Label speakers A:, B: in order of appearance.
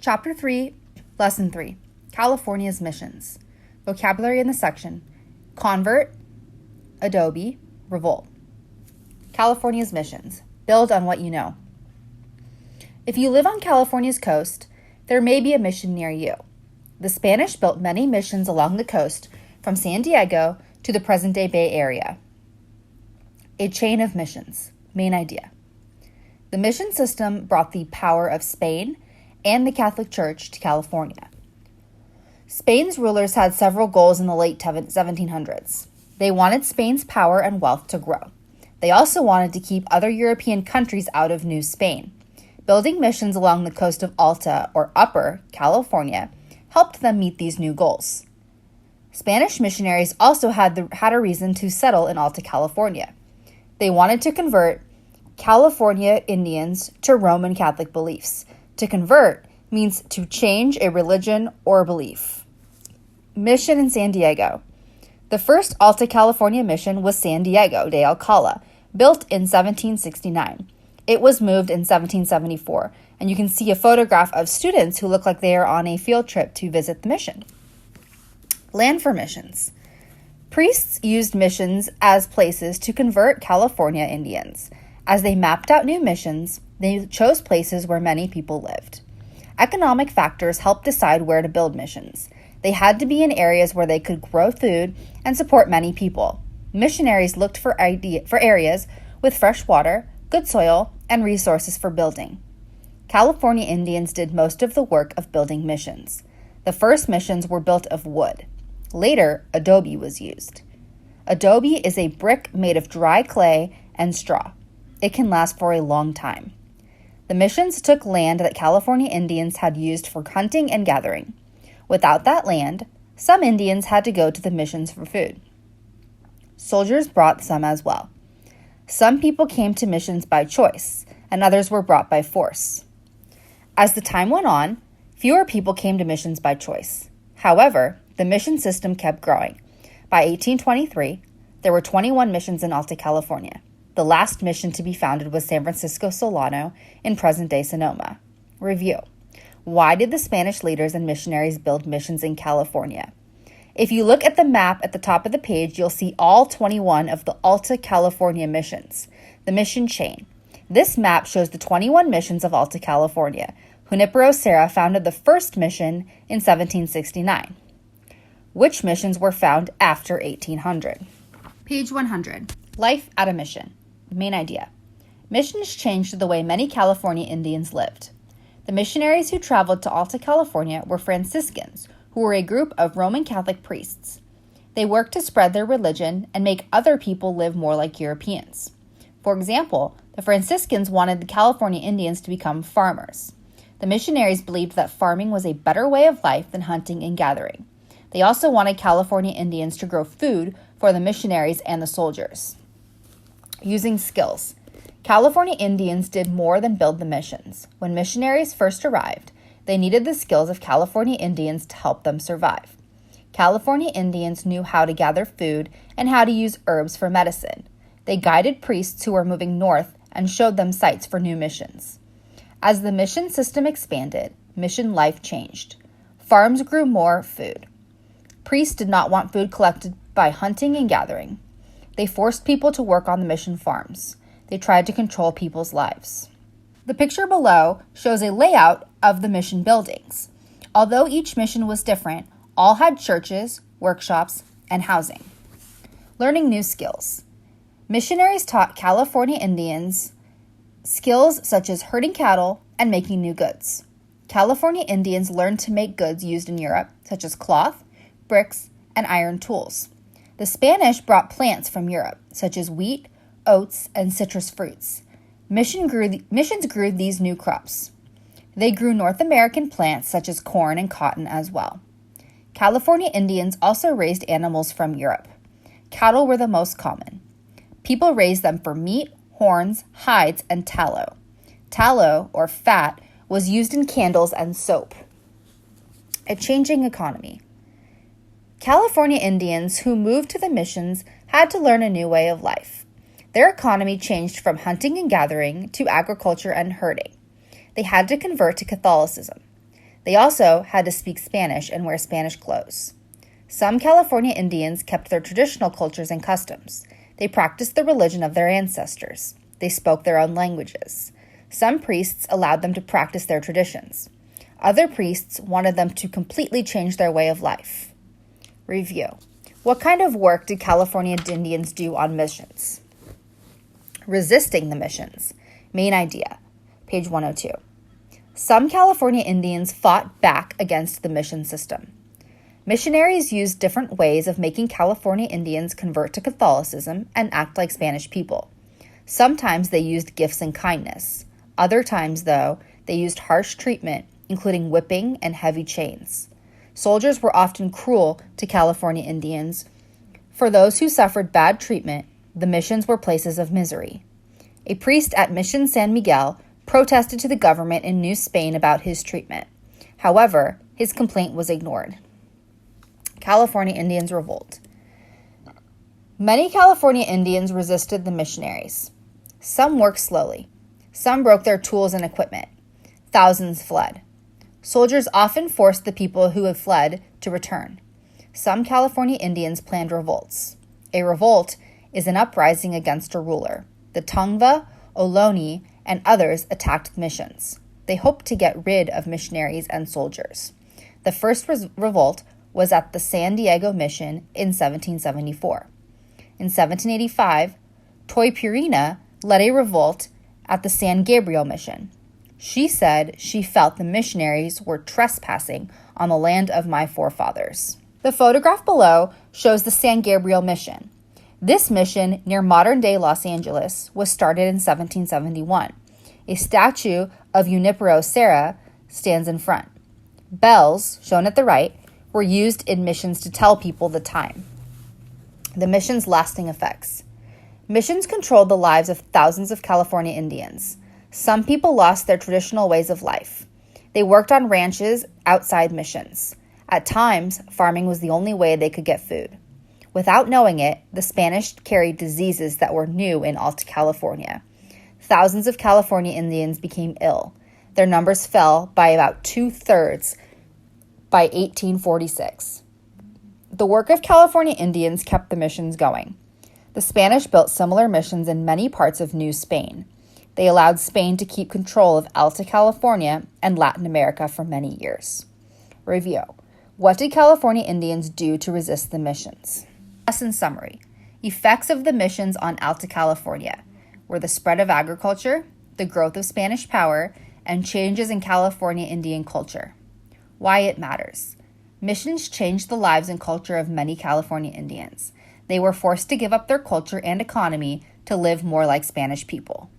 A: Chapter 3, Lesson 3, California's Missions. Vocabulary in the section: convert, adobe, revolt. California's missions. Build on what you know. If you live on California's coast, there may be a mission near you. The Spanish built many missions along the coast from San Diego to the present-day Bay Area. A chain of missions. Main idea. The mission system brought the power of Spain and the Catholic Church to California. Spain's rulers had several goals in the late 1700s. They wanted Spain's power and wealth to grow. They also wanted to keep other European countries out of New Spain. Building missions along the coast of Alta, or Upper, California, helped them meet these new goals. Spanish missionaries also had a reason to settle in Alta California. They wanted to convert California Indians to Roman Catholic beliefs. To convert means to change a religion or belief. Mission in San Diego. The first Alta California mission was San Diego de Alcala, built in 1769. It was moved in 1774, and you can see a photograph of students who look like they are on a field trip to visit the mission. Land for missions. Priests used missions as places to convert California Indians. As they mapped out new missions, they chose places where many people lived. Economic factors helped decide where to build missions. They had to be in areas where they could grow food and support many people. Missionaries looked for areas with fresh water, good soil, and resources for building. California Indians did most of the work of building missions. The first missions were built of wood. Later, adobe was used. Adobe is a brick made of dry clay and straw. It can last for a long time. The missions took land that California Indians had used for hunting and gathering. Without that land, some Indians had to go to the missions for food. Soldiers brought some as well. Some people came to missions by choice, and others were brought by force. As the time went on, fewer people came to missions by choice. However, the mission system kept growing. By 1823, there were 21 missions in Alta California. The last mission to be founded was San Francisco Solano in present-day Sonoma. Review. Why did the Spanish leaders and missionaries build missions in California? If you look at the map at the top of the page, you'll see all 21 of the Alta California missions, the mission chain. This map shows the 21 missions of Alta California. Junipero Serra founded the first mission in 1769. Which missions were found after 1800? Page 100. Life at a mission. Main idea. Missions changed the way many California Indians lived. The missionaries who traveled to Alta California were Franciscans, who were a group of Roman Catholic priests. They worked to spread their religion and make other people live more like Europeans. For example, the Franciscans wanted the California Indians to become farmers. The missionaries believed that farming was a better way of life than hunting and gathering. They also wanted California Indians to grow food for the missionaries and the soldiers. Using skills. California Indians did more than build the missions. When missionaries first arrived, they needed the skills of California Indians to help them survive. California Indians knew how to gather food and how to use herbs for medicine. They guided priests who were moving north and showed them sites for new missions. As the mission system expanded, mission life changed. Farms grew more food. Priests did not want food collected by hunting and gathering. They forced people to work on the mission farms. They tried to control people's lives. The picture below shows a layout of the mission buildings. Although each mission was different, all had churches, workshops, and housing. Learning new skills. Missionaries taught California Indians skills such as herding cattle and making new goods. California Indians learned to make goods used in Europe, such as cloth, bricks, and iron tools. The Spanish brought plants from Europe, such as wheat, oats, and citrus fruits. Missions grew these new crops. They grew North American plants such as corn and cotton as well. California Indians also raised animals from Europe. Cattle were the most common. People raised them for meat, horns, hides, and tallow. Tallow, or fat, was used in candles and soap. A changing economy. California Indians who moved to the missions had to learn a new way of life. Their economy changed from hunting and gathering to agriculture and herding. They had to convert to Catholicism. They also had to speak Spanish and wear Spanish clothes. Some California Indians kept their traditional cultures and customs. They practiced the religion of their ancestors. They spoke their own languages. Some priests allowed them to practice their traditions. Other priests wanted them to completely change their way of life. Review. What kind of work did California Indians do on missions? Resisting the missions. Main idea. Page 102. Some California Indians fought back against the mission system. Missionaries used different ways of making California Indians convert to Catholicism and act like Spanish people. Sometimes they used gifts and kindness. Other times, though, they used harsh treatment, including whipping and heavy chains. Soldiers were often cruel to California Indians. For those who suffered bad treatment, the missions were places of misery. A priest at Mission San Miguel protested to the government in New Spain about his treatment. However, his complaint was ignored. California Indians revolt. Many California Indians resisted the missionaries. Some worked slowly. Some broke their tools and equipment. Thousands fled. Soldiers often forced the people who had fled to return. Some California Indians planned revolts. A revolt is an uprising against a ruler. The Tongva, Ohlone, and others attacked missions. They hoped to get rid of missionaries and soldiers. The first revolt was at the San Diego Mission in 1774. In 1785, Toypurina led a revolt at the San Gabriel Mission. She said she felt the missionaries were trespassing on the land of my forefathers. The photograph below shows the San Gabriel Mission. This mission, near modern-day Los Angeles, was started in 1771. A statue of Junipero Serra stands in front. Bells, shown at the right, were used in missions to tell people the time. The mission's lasting effects. Missions controlled the lives of thousands of California Indians. Some people lost their traditional ways of life. They worked on ranches outside missions. At times, farming was the only way they could get food. Without knowing it, the Spanish carried diseases that were new in Alta California. Thousands of California Indians became ill. Their numbers fell by about 2/3 by 1846. The work of California Indians kept the missions going. The Spanish built similar missions in many parts of New Spain. They allowed Spain to keep control of Alta California and Latin America for many years. Review. What did California Indians do to resist the missions? Lesson summary. Effects of the missions on Alta California were the spread of agriculture, the growth of Spanish power, and changes in California Indian culture. Why it matters. Missions changed the lives and culture of many California Indians. They were forced to give up their culture and economy to live more like Spanish people.